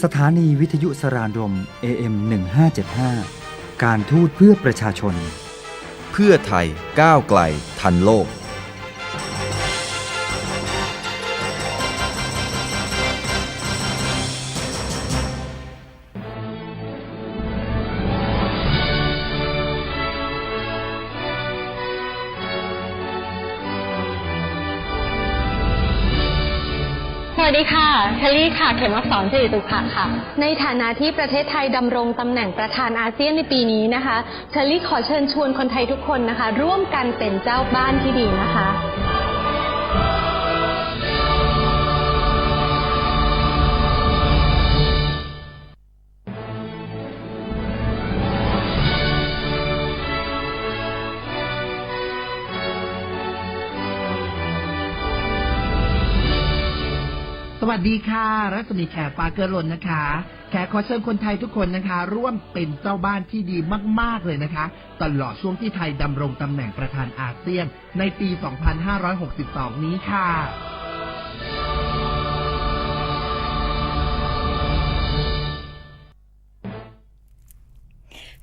สถานีวิทยุสรานรม AM 1575การทูตเพื่อประชาชนเพื่อไทยก้าวไกลทันโลกสวัสดีค่ะเชลลี่ค่ะเขมสอนสิริตุภะค่ะในฐานะที่ประเทศไทยดำรงตำแหน่งประธานอาเซียนในปีนี้นะคะเชลลี่ขอเชิญชวนคนไทยทุกคนนะคะร่วมกันเป็นเจ้าบ้านที่ดีนะคะ สวัสดีค่ะรัศมีแขกฟ้าเกิดหล่นนะคะแขกขอเชิญคนไทยทุกคนนะคะร่วมเป็นเจ้าบ้านที่ดีมากๆเลยนะคะตลอดช่วงที่ไทยดำรงตำแหน่งประธานอาเซียนในปี 2562 นี้ค่ะ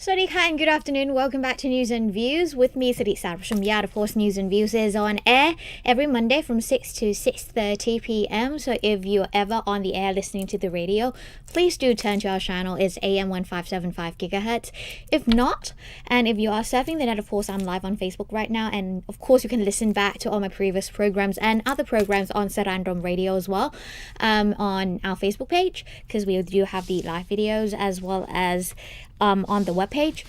Sawadee and good afternoon. Welcome back to News and Views with me, Sara. Of course, News and Views is on air every Monday from 6 to 6:30 p.m. So if you're ever on the air listening to the radio, please do turn to our channel. It's AM 1575 gigahertz. If not, and if you are surfing the net, of course, I'm live on Facebook right now. And of course, you can listen back to all my previous programs and other programs on SaraญรมRadio as well on our Facebook page, because we do have the live videos as well as on the webpage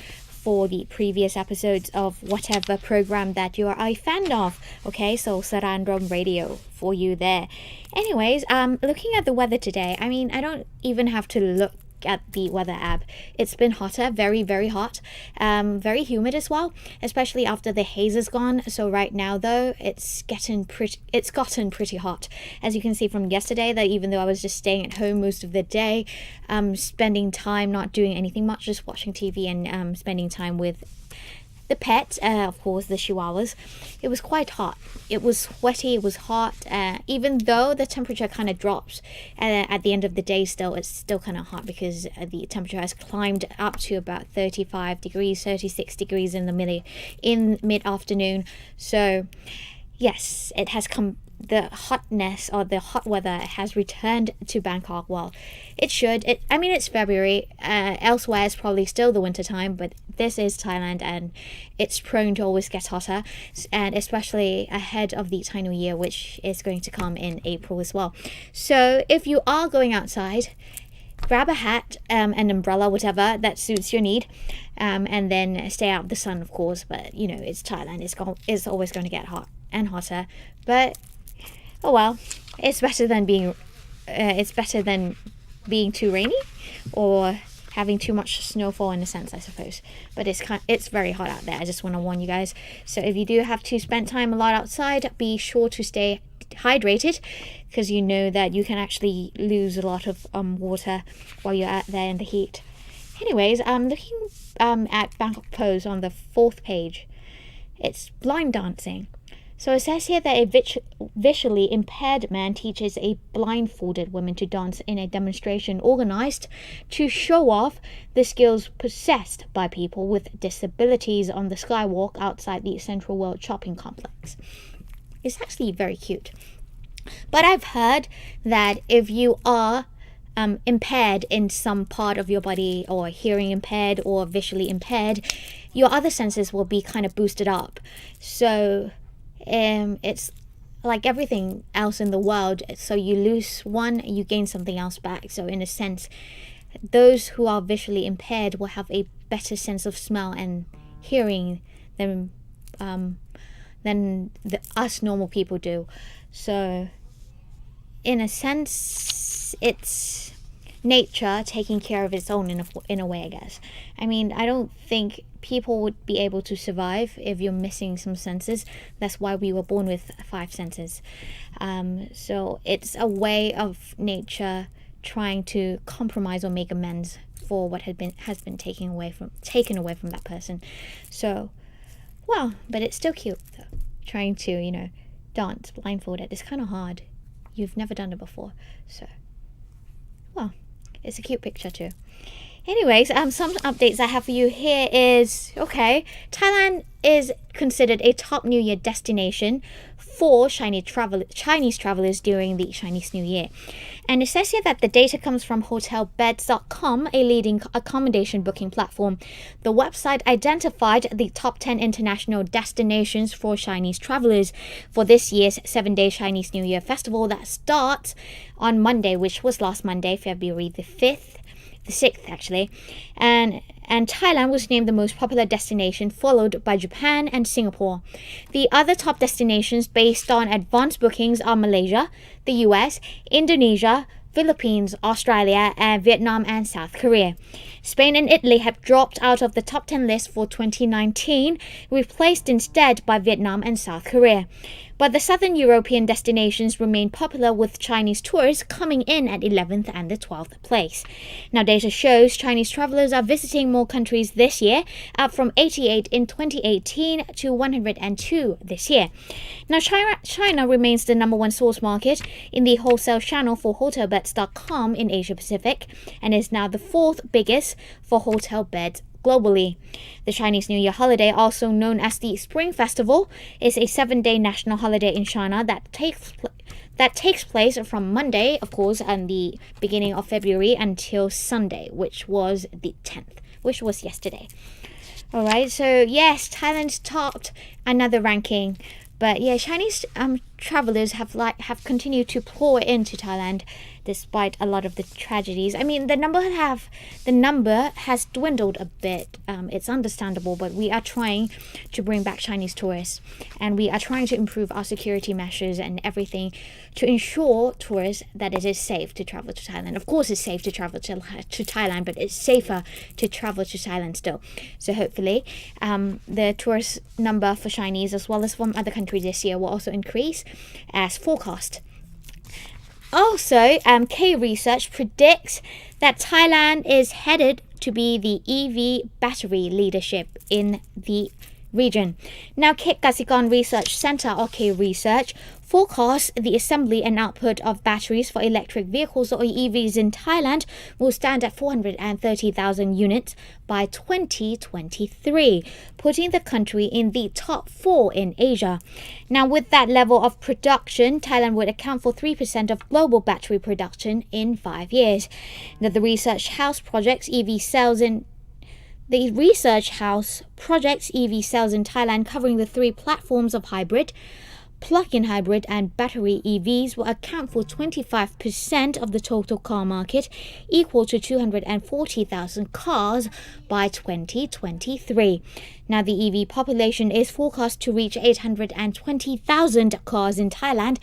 for the previous episodes of whatever program that you are a fan of. Okay, so SaraญรมRadio for you there. Anyways, looking at the weather today, I mean, I don't even have to look at the weather app. It's been hotter, very hot, very humid as well, especially after the haze is gone. So right now though, it's gotten pretty hot, as you can see from yesterday, that even though I was just staying at home most of the day, spending time not doing anything much, just watching TV and spending time with the pets, of course the chihuahuas. It was quite hot. It was sweaty, it was hot, even though the temperature kind of drops at the end of the day. Still, it's still kind of hot because the temperature has climbed up to about 35 degrees, 36 degrees in mid-afternoon. So yes, it has come. The hotness or the hot weather has returned to Bangkok. Well, it should. I mean, it's February. Elsewhere, it's probably still the winter time, but this is Thailand, and it's prone to always get hotter, and especially ahead of the Thai New Year, which is going to come in April as well. So, if you are going outside, grab a hat, an umbrella, whatever that suits your need, and then stay out of the sun, of course. But you know, it's Thailand. It's always going to get hot and hotter, but oh well, it's better than being too rainy or having too much snowfall in a sense, I suppose. But it's very hot out there. I just want to warn you guys. So if you do have to spend time a lot outside, be sure to stay hydrated, because you know that you can actually lose a lot of water while you're out there in the heat. Anyways, I'm looking at Bangkok Post on the 4th page. It's blind dancing. So it says here that a visually impaired man teaches a blindfolded woman to dance in a demonstration organized to show off the skills possessed by people with disabilities on the skywalk outside the Central World Shopping Complex. It's actually very cute. But I've heard that if you are impaired in some part of your body, or hearing impaired or visually impaired, your other senses will be kind of boosted up. So it's like everything else in the world. So you lose one, you gain something else back. So in a sense, those who are visually impaired will have a better sense of smell and hearing than us normal people do. So in a sense, it's nature taking care of its own in a way, I guess. I mean, I don't think people would be able to survive if you're missing some senses. That's why we were born with 5 senses. So it's a way of nature trying to compromise or make amends for what has been taken away from that person. So, well, but it's still cute though. Trying to, dance blindfolded is kind of hard. You've never done it before, so well. It's a cute picture too. Anyways, some updates I have for you here is, okay, Thailand is considered a top New Year destination for Chinese travelers during the Chinese New Year. And it says here that the data comes from hotelbeds.com, a leading accommodation booking platform. The website identified the top 10 international destinations for Chinese travelers for this year's 7-day Chinese New Year festival that starts on Monday, which was last Monday, February the 6th actually, and Thailand was named the most popular destination, followed by Japan and Singapore. The other top destinations based on advanced bookings are Malaysia, the US, Indonesia, Philippines, Australia, and Vietnam and South Korea. Spain and Italy have dropped out of the top 10 list for 2019, replaced instead by Vietnam and South Korea. But the southern European destinations remain popular, with Chinese tourists coming in at 11th and the 12th place. Now, data shows Chinese travelers are visiting more countries this year, up from 88 in 2018 to 102 this year. Now, China remains the number one source market in the wholesale channel for hotelbeds.com in Asia Pacific, and is now the fourth biggest for hotel beds globally. The Chinese New Year holiday, also known as the Spring Festival, is a 7-day national holiday in China that takes place from Monday, of course, and the beginning of February, until Sunday, which was the 10th, which was yesterday. Alright, so yes, Thailand topped another ranking. But yeah, Chinese travelers have continued to pour into Thailand despite a lot of the tragedies. I mean, the number has dwindled a bit. It's understandable, but we are trying to bring back Chinese tourists, and we are trying to improve our security measures and everything to ensure tourists that it is safe to travel to Thailand. Of course, it's safe to travel to Thailand, but it's safer to travel to Thailand still. So hopefully, the tourist number for Chinese as well as from other countries this year will also increase as forecast. Also, K Research predicts that Thailand is headed to be the EV battery leadership in the region. Now, Kasikorn Research Center, or K Research, forecasts the assembly and output of batteries for electric vehicles, or EVs, in Thailand will stand at 430,000 units by 2023, putting the country in the top 4 in Asia. Now, with that level of production, Thailand would account for 3% of global battery production in 5 years. Now, the research house projects EV cells in Thailand, covering the 3 platforms of hybrid, plug-in hybrid, and battery EVs, will account for 25% of the total car market, equal to 240,000 cars by 2023. Now, the EV population is forecast to reach 820,000 cars in Thailand,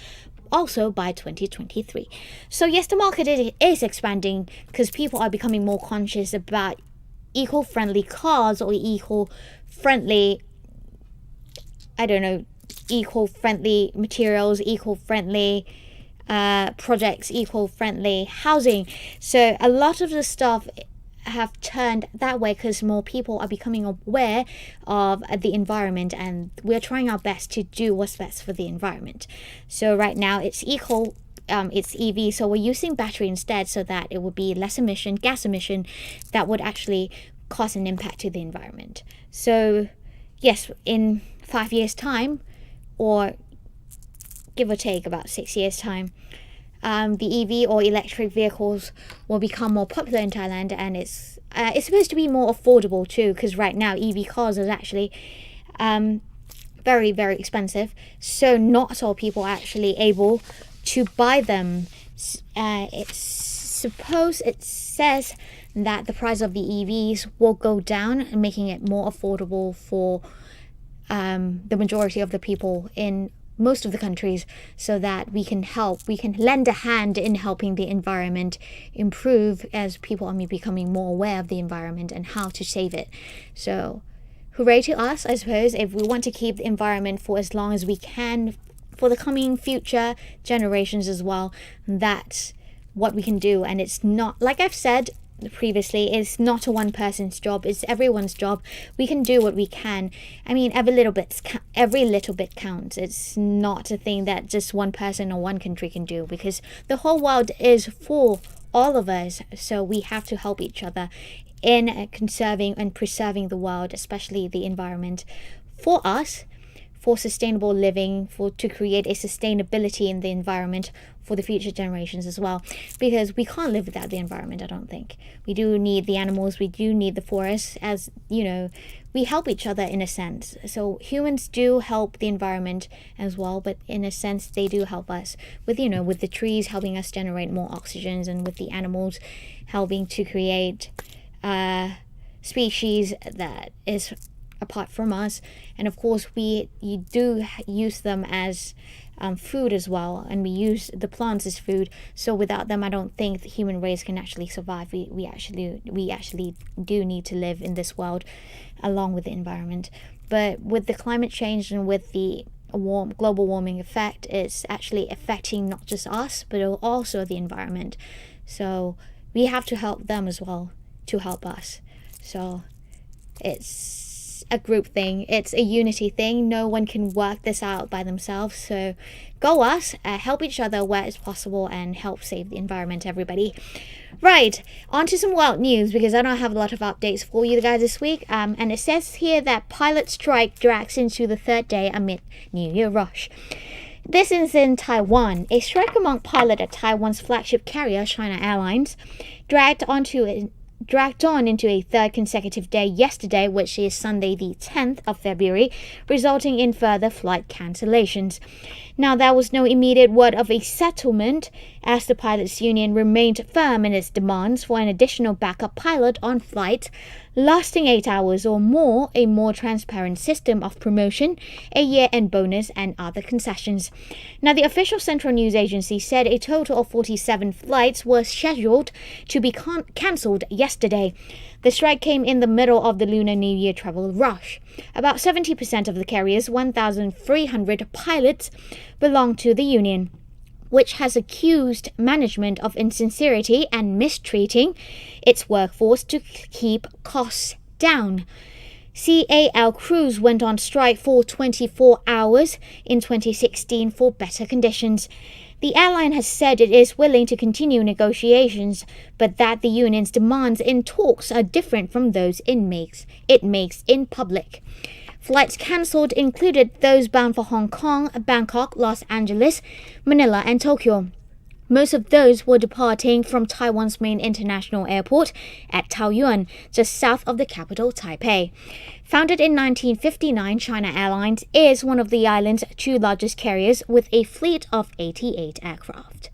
also by 2023. So yes, the market is expanding because people are becoming more conscious about eco-friendly cars, or eco-friendly materials, eco-friendly projects, eco-friendly housing. So a lot of the stuff have turned that way because more people are becoming aware of the environment, and we're trying our best to do what's best for the environment. So right now it's it's EV, so we're using battery instead, so that it would be less gas emission that would actually cause an impact to the environment. So yes, in 5 years time, or give or take about 6 years time, the EV or electric vehicles will become more popular in Thailand, and it's supposed to be more affordable too, because right now EV cars are actually very, very expensive, so not all people are actually able to buy them. It says that the price of the EVs will go down, making it more affordable for the majority of the people in most of the countries, so that we can lend a hand in helping the environment improve, as people are becoming more aware of the environment and how to save it. So hooray to us, I suppose, if we want to keep the environment for as long as we can, for the coming future generations as well. That's what we can do. And it's not, like I've said previously, it's not a one person's job, it's everyone's job. We can do what we can. I mean, every little bit counts. It's not a thing that just one person or one country can do, because the whole world is for all of us. So we have to help each other in conserving and preserving the world, especially the environment, for us, for sustainable living, to create a sustainability in the environment for the future generations as well. Because we can't live without the environment, I don't think. We do need the animals, we do need the forests, as you know, we help each other in a sense. So humans do help the environment as well, but in a sense they do help us with, with the trees helping us generate more oxygens, and with the animals helping to create species that is apart from us. And of course you do use them as food as well, and we use the plants as food. So without them, I don't think the human race can actually survive. We actually do need to live in this world along with the environment. But with the climate change and with the global warming effect, it's actually affecting not just us but also the environment. So we have to help them as well to help us. So it's a group thing, it's a unity thing. No one can work this out by themselves. So go us, help each other where it's possible, and help save the environment, everybody. Right, on to some world news, because I don't have a lot of updates for you guys this week. And it says here that pilot strike drags into the third day amid New Year rush. This is in Taiwan. A strike among pilots at Taiwan's flagship carrier, China Airlines, dragged on into a third consecutive day yesterday, which is Sunday the 10th of February, resulting in further flight cancellations. Now, there was no immediate word of a settlement, as the pilots' union remained firm in its demands for an additional backup pilot on flights lasting 8 hours or more, a more transparent system of promotion, a year-end bonus, and other concessions. Now, the official Central News Agency said a total of 47 flights were scheduled to be cancelled yesterday. The strike came in the middle of the Lunar New Year travel rush. About 70% of the carrier's 1,300 pilots belong to the union, which has accused management of insincerity and mistreating its workforce to keep costs down. CAL crews went on strike for 24 hours in 2016 for better conditions. The airline has said it is willing to continue negotiations, but that the union's demands in talks are different from those it makes in public. Flights cancelled included those bound for Hong Kong, Bangkok, Los Angeles, Manila, and Tokyo. Most of those were departing from Taiwan's main international airport at Taoyuan, just south of the capital, Taipei. Founded in 1959, China Airlines is one of the island's two largest carriers with a fleet of 88 aircraft.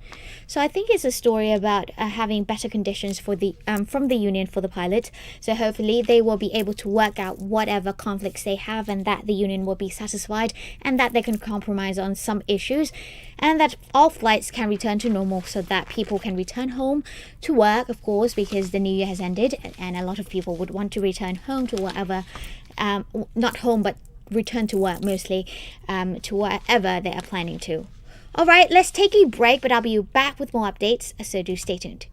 So I think it's a story about having better conditions for the from the union for the pilots. So hopefully they will be able to work out whatever conflicts they have, and that the union will be satisfied, and that they can compromise on some issues, and that all flights can return to normal, so that people can return home to work, of course, because the new year has ended, and a lot of people would want to return home to whatever, not home, but return to work mostly, to wherever they are planning to. Alright, let's take a break, but I'll be back with more updates, so do stay tuned.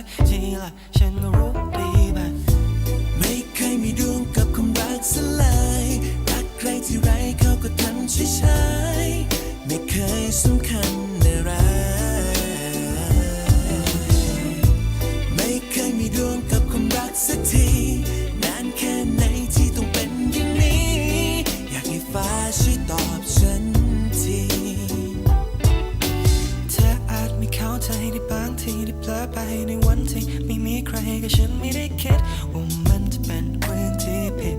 กทีละฉันก็รู้ดีบ้างไม่เคยมีดวงกับความรักสลายรักใครที่ไรเขาก็ทำเฉยๆไม่เคยสำคัญอะไรไม่เคยมีดวงกับความรักสักทีนานแค่ไหนที่ต้องเป็นอย่างนี้อยากให้ฟ้าช่วยตอบฉันทีเธออาจมีเข้าใจในบางทีที่เผลอไปในวันที่ไม่มีใครก็ฉันไม่ได้คิดว่ามันจะเป็นเรื่องที่ผิด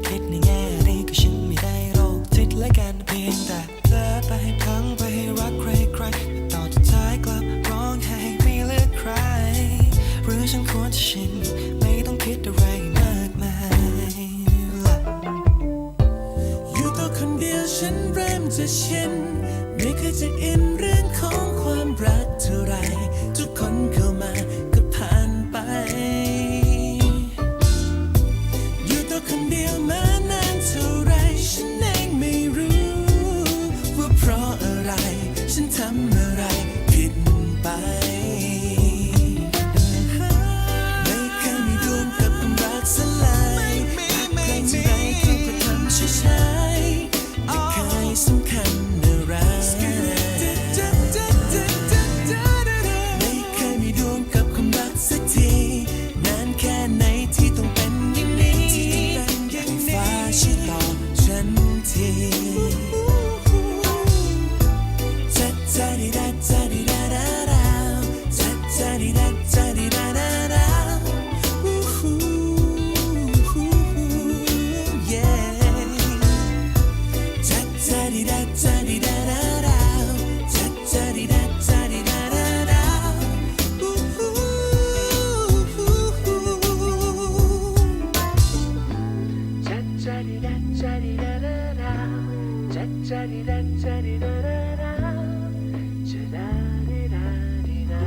คิดในแง่ดีก็ฉันไม่ได้โรคจิตและกันเพียงแต่เผลอไปพลั้งไปรักใครๆแต่ตอนสุดท้ายกลับร้องไห้ไม่เลือกใครหรือฉันควรจะชินไม่ต้องคิดอะไรมากมายอยู่ตัวคนเดียวฉันเริ่มจะชินไม่เคยจะอินเรื่องของความรักเท่าไรทุกคนเข้ามาก็ผ่านไปอยู่ตัวคนเดียวมานานเท่าไรฉันเองไม่รู้ว่าเพราะอะไรฉันทำอะไรผิดไปไม่เคยมีดวงกับความรักสลายรักใครที่ไรเขาก็ทำเฉยๆไม่เคยสำคัญอะไรไม่เคยมีดวงกับความรักสักทีนานแค่ไหนที่ต้องเป็นอย่างนี้ให้ฟ้าช่วยตอบฉันทีจัดจาดิดาจาดิดาดาดาจัดจาดิดาจาดิดาดาดาจัดจาดิดาจาดิดาดาดาจัดจาดิดาจาดิดาดาดาจัดจาดิดาจาดิดาดาดาจัดจาดิดาจาดิดาดาดาจะดาดิดาดิดา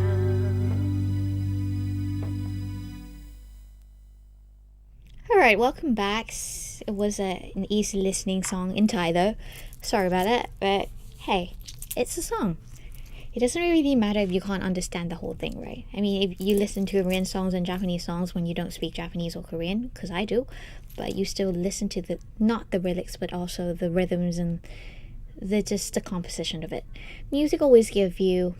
All right, welcome back. It was an easy listening song in Thai, though. Sorry about that, but hey, it's a song. It doesn't really matter if you can't understand the whole thing, right? I mean, if you listen to Korean songs and Japanese songs when you don't speak Japanese or Korean, because I do, but you still listen to not the lyrics, but also the rhythms and the composition of it. Music always gives you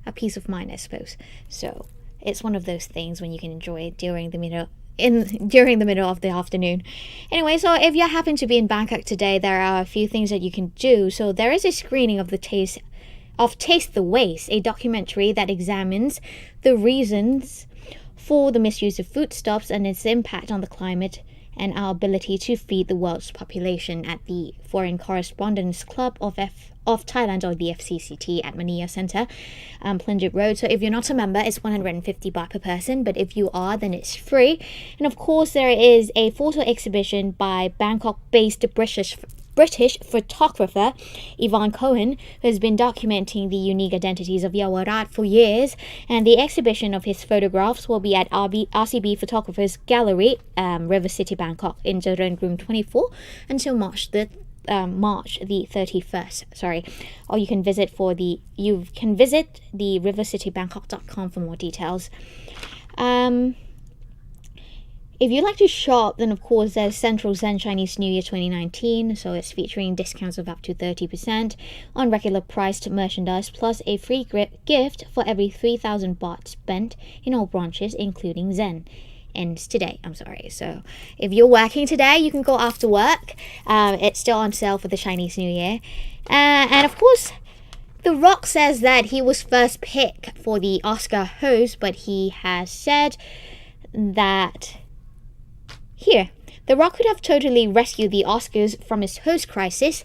a peace of mind, I suppose. So it's one of those things when you can enjoy it during the middle of the afternoon. Anyway, so if you happen to be in Bangkok today, there are a few things that you can do. So there is a screening of Taste the Waste, a documentary that examines the reasons for the misuse of foodstuffs and its impact on the climate and our ability to feed the world's population at the Foreign Correspondents Club of Thailand, or the FCCT, at Mania Centre, Plenjit Road. So if you're not a member, it's 150 baht per person, but if you are, then it's free. And of course, there is a photo exhibition by Bangkok-based British photographer Yvonne Cohen, who has been documenting the unique identities of Yawarat for years, and the exhibition of his photographs will be at RCB Photographers Gallery, River City, Bangkok, in Jaran Room 24 until March the 31st. Or you can visit the rivercitybangkok.com for more details. If you like to shop, then of course there's Central Zen Chinese New Year 2019, so it's featuring discounts of up to 30% on regular priced merchandise, plus a free gift for every 3,000 baht spent in all branches, including Zen. Ends today, so if you're working today, you can go after work. It's still on sale for the Chinese New Year. And of course, The Rock says that he was first picked for the Oscar host, but he has said that The Rock could have totally rescued the Oscars from its host crisis,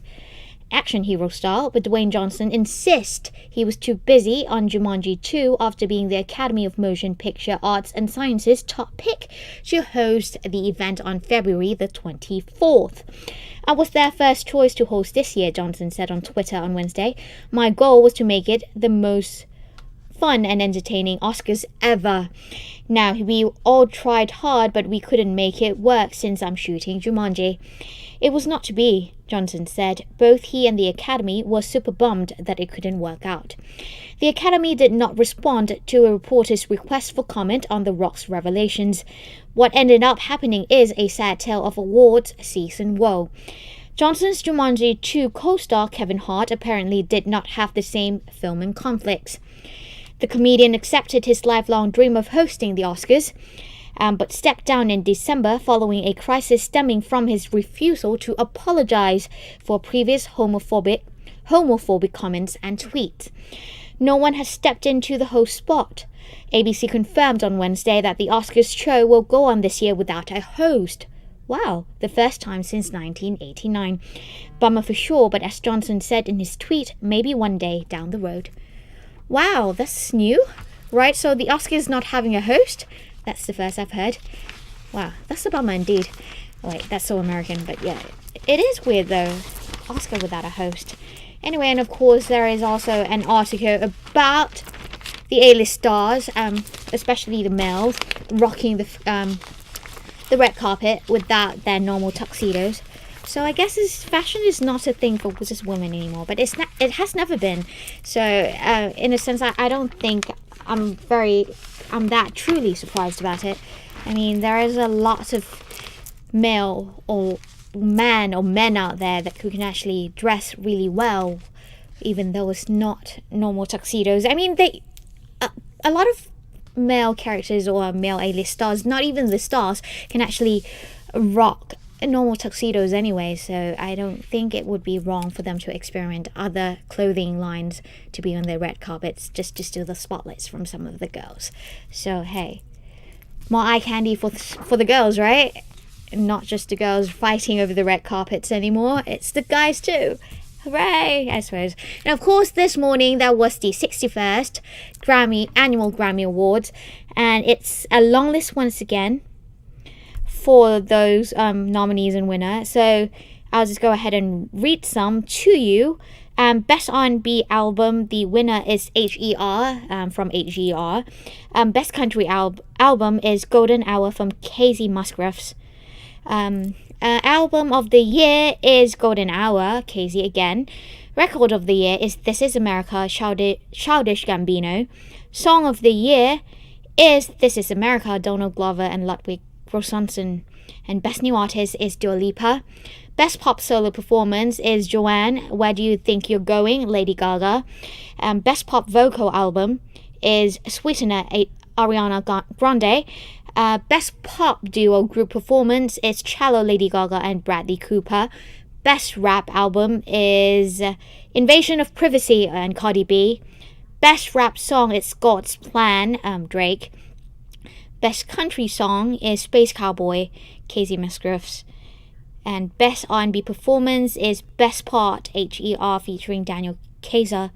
action hero style, but Dwayne Johnson insists he was too busy on Jumanji 2 after being the Academy of Motion Picture Arts and Sciences top pick to host the event on February the 24th. I was their first choice to host this year, Johnson said on Twitter on Wednesday. My goal was to make it the most fun and entertaining Oscars ever. Now, we all tried hard, but we couldn't make it work since I'm shooting Jumanji. It was not to be, Johnson said. Both he and the Academy were super bummed that it couldn't work out. The Academy did not respond to a reporter's request for comment on The Rock's revelations. What ended up happening is a sad tale of awards season woe. Johnson's Jumanji 2 co-star Kevin Hart apparently did not have the same filming conflicts. The comedian accepted his lifelong dream of hosting the Oscars, but stepped down in December following a crisis stemming from his refusal to apologize for previous homophobic comments and tweets. No one has stepped into the host spot. ABC confirmed on Wednesday that the Oscars show will go on this year without a host. Wow, the first time since 1989. Bummer for sure, but as Johnson said in his tweet, maybe one day down the road. Wow, that's new, right? So the Oscars not having a host? That's the first I've heard. Wow, that's a bummer indeed. Oh, wait, that's so American, but yeah, it is weird though. Oscar without a host. Anyway, and of course there is also an article about the A-list stars, especially the males, rocking the red carpet without their normal tuxedos. So I guess fashion is not a thing for just women anymore, but it has never been. So in a sense, I don't think I'm that truly surprised about it. I mean, there is a lot of male or men out there that who can actually dress really well, even though it's not normal tuxedos. I mean, a lot of male characters or male A-list stars, not even the stars, can actually rock normal tuxedos anyway, so I don't think it would be wrong for them to experiment other clothing lines to be on their red carpets just to steal the spotlights from some of the girls. So hey, more eye candy for the girls, right? Not just the girls fighting over the red carpets anymore, it's the guys too. Hooray, I suppose. And of course, this morning there was the 61st annual Grammy Awards, and it's a long list once again for those nominees and winners. So I'll just go ahead and read some to you. Best R&B album, the winner is H.E.R. From H.E.R. Best country album is Golden Hour from Casey Musgraves. Album of the year is Golden Hour, Casey again. Record of the year is This Is America, Childish Gambino. Song of the year is This Is America, Donald Glover and Ludwig Göransson. And Best New Artist is Dua Lipa. Best Pop Solo Performance is Joanne, Where Do You Think You're Going, Lady Gaga. Best Pop Vocal Album is Sweetener, Ariana Grande. Best Pop Duo Group Performance is Cello, Lady Gaga and Bradley Cooper. Best Rap Album is Invasion of Privacy and Cardi B. Best Rap Song is God's Plan, Drake. Best Country Song is Space Cowboy, Casey Musgraves. And Best R&B Performance is Best Part, H.E.R. featuring Daniel Caesar,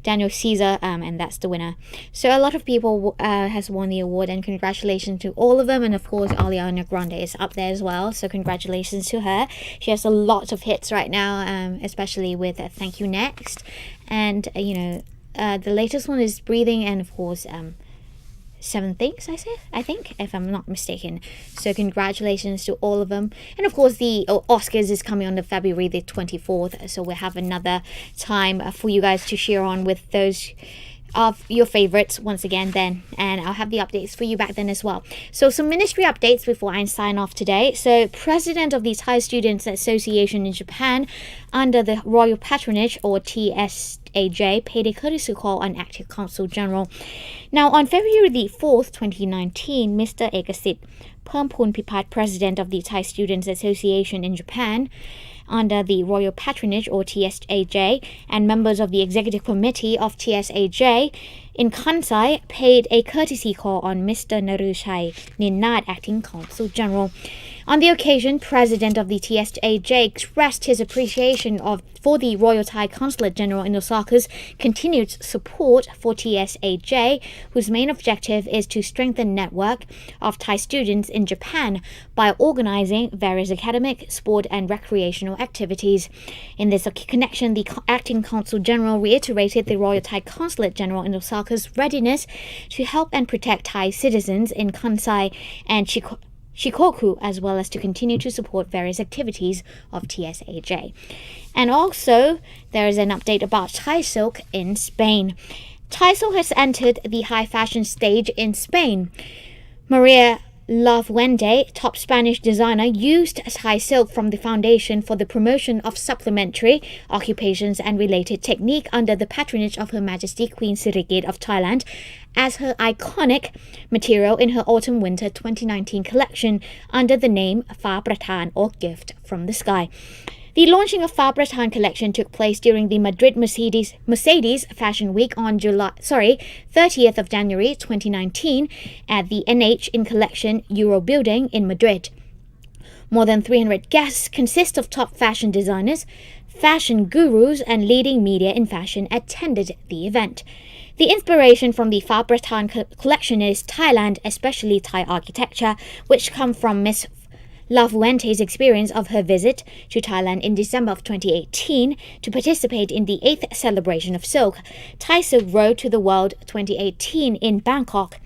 Daniel Caesar, and that's the winner. So a lot of people has won the award, and congratulations to all of them. And of course, Ariana Grande is up there as well, so congratulations to her. She has a lot of hits right now, especially with Thank You Next, and the latest one is Breathing, and of course Seven Things, I think, if I'm not mistaken. So congratulations to all of them. And of course, the Oscars is coming on the February the 24th. So we'll have another time for you guys to share on with those of your favorites once again then. And I'll have the updates for you back then as well. So some ministry updates before I sign off today. So President of the Thai Students Association in Japan, under the Royal Patronage or TSAJ, paid a courtesy call on Acting Consul General. Now on February the 4th, 2019, Mr. Ekasit Purmpun Pipat, President of the Thai Students Association in Japan, under the Royal Patronage or TSAJ, and members of the Executive Committee of TSAJ in Kansai paid a courtesy call on Mr. Naruchai Ninad, Acting Consul General. On the occasion, President of the TSAJ expressed his appreciation for the Royal Thai Consulate General in Osaka's continued support for TSAJ, whose main objective is to strengthen network of Thai students in Japan by organizing various academic, sport, and recreational activities. In this connection, the Acting Consul General reiterated the Royal Thai Consulate General in Osaka's readiness to help and protect Thai citizens in Kansai and Shikoku, as well as to continue to support various activities of TSAJ. And also, there is an update about Thai silk in Spain. Thai silk has entered the high fashion stage in Spain. Maria Lafuente, top Spanish designer, used Thai silk from the foundation for the promotion of supplementary occupations and related technique under the patronage of Her Majesty Queen Sirikit of Thailand as her iconic material in her autumn-winter 2019 collection under the name Fa Pratan or Gift from the Sky. The launching of Fa Pratan collection took place during the Madrid Mercedes Fashion Week on 30th of January 2019 at the NH in Collection Euro Building in Madrid. More than 300 guests consist of top fashion designers, fashion gurus, and leading media in fashion attended the event. The inspiration from the Fa Pratan collection is Thailand, especially Thai architecture, which come from Miss Lafuente's experience of her visit to Thailand in December of 2018 to participate in the 8th celebration of silk, Thai Silk Road to the World 2018 in Bangkok.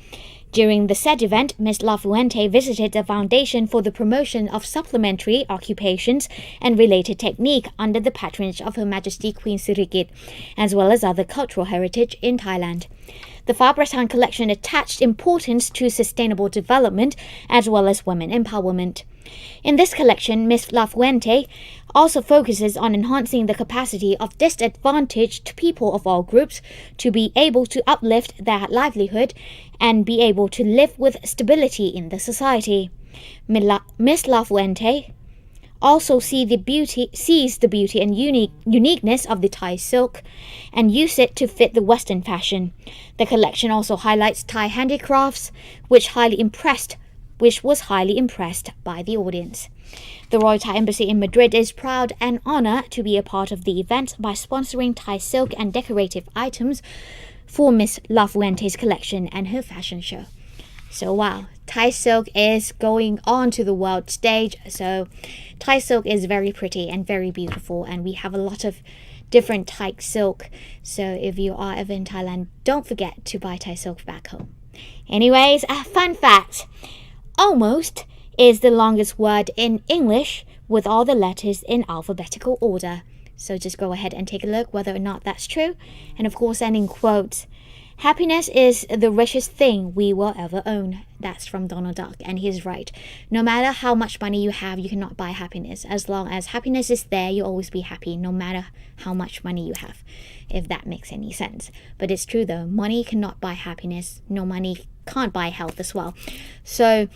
During the said event, Ms. Lafuente visited the Foundation for the Promotion of Supplementary Occupations and Related Technique under the patronage of Her Majesty Queen Sirikit, as well as other cultural heritage in Thailand. The Fa Pratan collection attached importance to sustainable development as well as women empowerment. In this collection, Ms. Lafuente also focuses on enhancing the capacity of disadvantaged people of all groups to be able to uplift their livelihood and be able to live with stability in the society. Ms. Lafuente also sees the beauty and uniqueness of the Thai silk and use it to fit the Western fashion. The collection also highlights Thai handicrafts, which was highly impressed by the audience. The Royal Thai Embassy in Madrid is proud and honored to be a part of the event by sponsoring Thai silk and decorative items for Miss Lafuente's collection and her fashion show. So wow, Thai silk is going on to the world stage. So Thai silk is very pretty and very beautiful, and we have a lot of different Thai silk. So if you are ever in Thailand, don't forget to buy Thai silk back home. Anyways, a fun fact. Almost is the longest word in English with all the letters in alphabetical order. So just go ahead and take a look whether or not that's true. And of course, ending quote, happiness is the richest thing we will ever own. That's from Donald Duck, and he's right. No matter how much money you have, you cannot buy happiness. As long as happiness is there, you'll always be happy, no matter how much money you have, if that makes any sense. But it's true though, money cannot buy happiness. No money can't buy health as well. So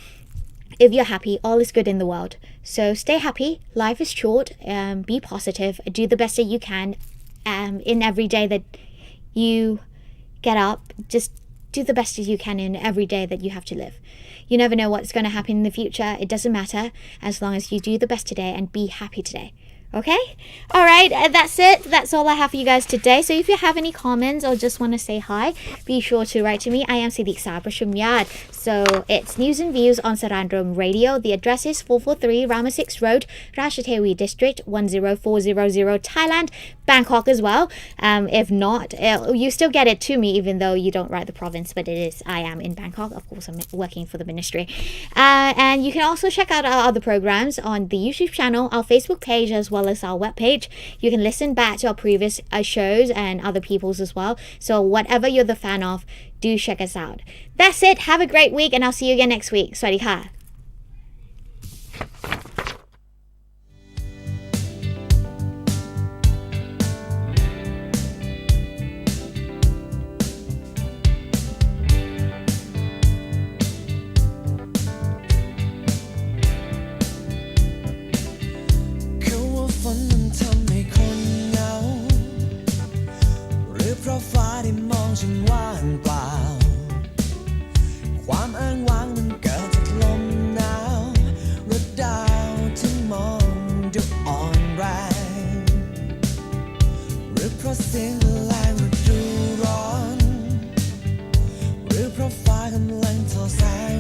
if you're happy, all is good in the world. So stay happy. Life is short. Be positive. Do the best that you can. In every day that you get up, just do the best as you can in every day that you have to live. You never know what's going to happen in the future. It doesn't matter as long as you do the best today and be happy today. Okay? All right, that's it. That's all I have for you guys today. So if you have any comments or just want to say hi, be sure to write to me. I am Siddhika Prashumyad. So it's News and Views on Saraญรม Radio. The address is 443 Rama 6 Road, Ratchathewi District, 10400 Thailand, Bangkok as well. If not, you still get it to me even though you don't write the province, but I am in Bangkok. Of course, I'm working for the ministry. And you can also check out our other programs on the YouTube channel, our Facebook page, as well as our webpage. You can listen back to our previous shows and other people's as well. So whatever you're the fan of, do check us out. That's it. Have a great week, and I'll see you again next week. สวัสดีค่ะ เขาว่าฝนมันทำให้คนเหงาหรือเพราะฟ้าได้มองฉันว่างเปล่าความอ้างว้างมันเกิดจากลมหนาวหรือดาวที่มองดูอ่อนแรงหรือเพราะเสียงแรงฤดูร้อนหรือเพราะฟ้ากำลังทอแสง